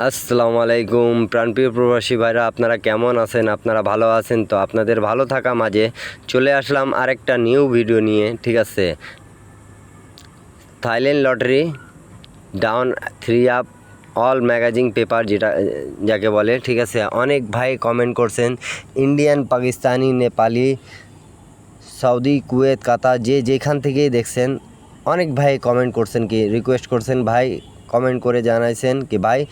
আসসালামু আলাইকুম প্রাণপ্রিয় প্রবাসী ভাইরা, আপনারা কেমন আছেন? আপনারা ভালো আছেন তো? আপনাদের ভালো থাকা মাঝে চলে আসলাম আরেকটা নিউ ভিডিও নিয়ে। ঠিক আছে, Thailand lottery down 3 up all magazine paper যাকে বলে। ঠিক আছে, অনেক ভাই কমেন্ট করছেন, Indian, Pakistani, Nepali, Saudi, Kuwait, Qatar, যেখান থেকেই দেখছেন অনেক ভাই কমেন্ট করছেন, কি রিকোয়েস্ট করছেন, ভাই কমেন্ট করে জানাইছেন কি ভাই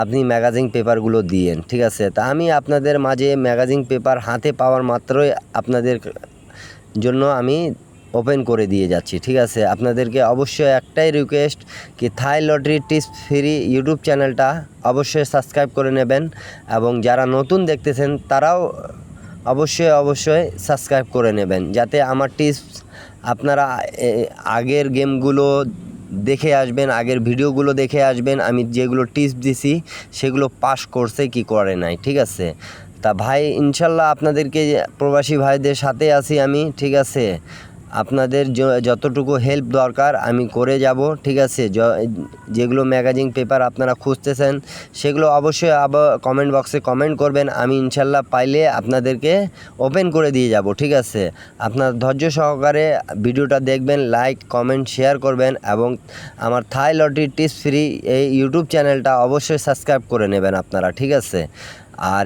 আপনি ম্যাগাজিন পেপারগুলো দিয়েন। ঠিক আছে, তা আমি আপনাদের মাঝে ম্যাগাজিন পেপার হাতে পাওয়ার মাত্রই আপনাদের জন্য আমি ওপেন করে দিয়ে যাচ্ছি। ঠিক আছে, আপনাদেরকে অবশ্যই একটাই রিকোয়েস্ট কি থাই লটারি টিপস ফ্রি ইউটিউব চ্যানেলটা অবশ্যই সাবস্ক্রাইব করে নেবেন, এবং যারা নতুন দেখতেছেন তারাও অবশ্যই সাবস্ক্রাইব করে নেবেন, যাতে আমার টিপস আপনারা আগের গেমগুলো দেখে আসবেন, আগের ভিডিওগুলো দেখে আসবেন, আমি যেগুলো টিপস দিছি সেগুলো পাস করছে কি করে নাই। ঠিক আছে, তা ভাই ইনশাল্লাহ আপনাদেরকে প্রবাসী ভাইদের সাথে আছি আমি। ঠিক আছে, আপনাদের যতটুকু হেল্প দরকার আমি করে যাব। ঠিক আছে, যেগুলো ম্যাগাজিন পেপার আপনারা খুঁজতেছেন সেগুলো অবশ্যই আবার কমেন্ট বক্সে কমেন্ট করবেন, আমি ইনশাল্লাহ পাইলে আপনাদেরকে ওপেন করে দিয়ে যাব। ঠিক আছে, আপনার ধৈর্য সহকারে ভিডিওটা দেখবেন, লাইক কমেন্ট শেয়ার করবেন, এবং আমার থাই লটারি টিপস ফ্রি এই ইউটিউব চ্যানেলটা অবশ্যই সাবস্ক্রাইব করে নেবেন আপনারা। ঠিক আছে, আর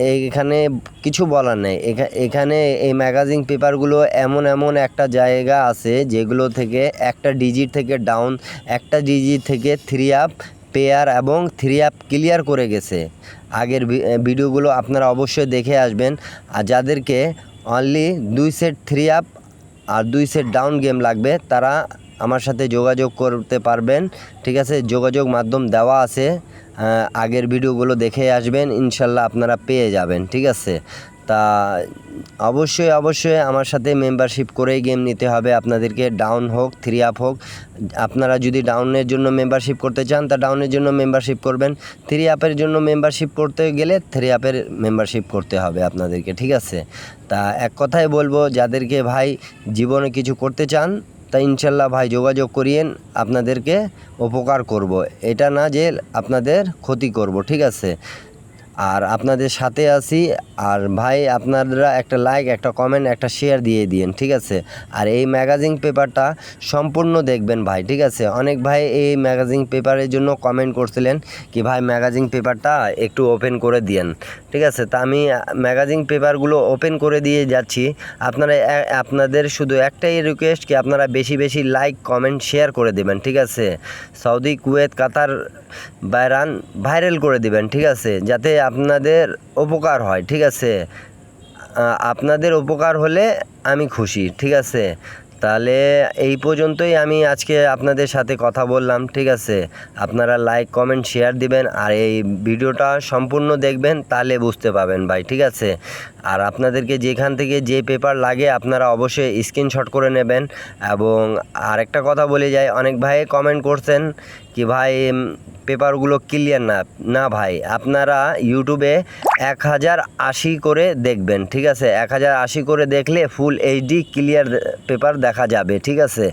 এইখানে কিছু বলার নেই, এখানে এই ম্যাগাজিন পেপারগুলো এমন একটা জায়গা আছে যেগুলো থেকে একটা ডিজিট থেকে ডাউন, একটা ডিজিট থেকে 3 আপ পেয়ার এবং 3 আপ ক্লিয়ার করে গেছে। আগের ভিডিওগুলো আপনারা অবশ্যই দেখে আসবেন, আর যাদেরকে অনলি 2 সেট 3 আপ আর 2 সেট ডাউন গেম লাগবে তারা আমার সাথে যোগাযোগ করতে পারবেন। ঠিক আছে, যোগাযোগ মাধ্যম দেওয়া আছে, আগের ভিডিওগুলো দেখে আসবেন, ইনশাল্লাহ আপনারা পেয়ে যাবেন। ঠিক আছে, তা অবশ্যই আমার সাথে মেম্বারশিপ করেই গেম নিতে হবে আপনাদেরকে, ডাউন হোক 3 আপ হোক। আপনারা যদি ডাউনের জন্য মেম্বারশিপ করতে চান তা ডাউনের জন্য মেম্বারশিপ করবেন, 3 আপের জন্য মেম্বারশিপ করতে গেলে 3 আপের মেম্বারশিপ করতে হবে আপনাদেরকে। ঠিক আছে, তা এক কথায় বলবো, যাদেরকে ভাই জীবনে কিছু করতে চান তা ইনশাল্লাহ ভাই যোগাযোগ করিয়েন, আপনাদেরকে উপকার করব, এটা না যে আপনাদের ক্ষতি করব। ঠিক আছে, আর আপনাদের সাথে আছি। আর ভাই আপনারা একটা লাইক, একটা কমেন্ট, একটা শেয়ার দিয়ে দিন। ঠিক আছে, আর এই ম্যাগাজিন পেপারটা সম্পূর্ণ দেখবেন ভাই। ঠিক আছে, অনেক ভাই এই ম্যাগাজিন পেপারের জন্য কমেন্ট করছিলেন কি ভাই ম্যাগাজিন পেপারটা একটু ওপেন করে দিয়েন। ঠিক আছে, তা আমি ম্যাগাজিন পেপারগুলো ওপেন করে দিয়ে যাচ্ছি। আপনাদের শুধু একটাই রিকোয়েস্ট কি আপনারা বেশি লাইক কমেন্ট শেয়ার করে দেবেন। ঠিক আছে, সৌদি, কুয়েত, কাতার, বাহরাইন ভাইরাল করে দিবেন। ঠিক আছে, যাতে আপনাদের উপকার হয়। ঠিক আছে, আপনাদের উপকার হলে আমি খুশি। ঠিক আছে, তাহলে এই পর্যন্তই আমি আজকে আপনাদের সাথে কথা বললাম। ঠিক আছে, আপনারা লাইক কমেন্ট শেয়ার দিবেন, আর এই ভিডিওটা সম্পূর্ণ দেখবেন, তাহলে বুঝতে পাবেন ভাই। ঠিক আছে, আর আপনাদেরকে যেখান থেকে যে পেপার লাগে আপনারা অবশ্যই স্ক্রিনশট করে নেবেন। এবং আরেকটা কথা বলে যাই, অনেক ভাই কমেন্ট করছেন কি ভাই পেপারগুলো ক্লিয়ার না ভাই, আপনারা ইউটিউবে 1080 করে দেখবেন। ঠিক আছে, 1080 করে দেখলে ফুল এইচডি ক্লিয়ার পেপার দেখা যাবে। ঠিক আছে,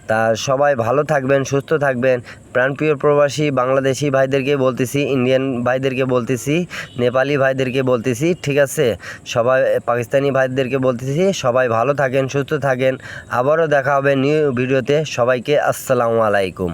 তা সবাই ভালো থাকবেন, সুস্থ থাকবেন। প্রাণপ্রিয় প্রবাসী বাংলাদেশি ভাইদেরকে বলতেছি, ইন্ডিয়ান ভাইদেরকে বলতেছি, নেপালি ভাইদেরকে বলতেছি। ঠিক আছে, সবাই পাকিস্তানি ভাইদেরকে বলতেছি, সবাই ভালো থাকেন, সুস্থ থাকেন। আবারও দেখা হবে নিউ ভিডিওতে। সবাইকে আসসালামু আলাইকুম।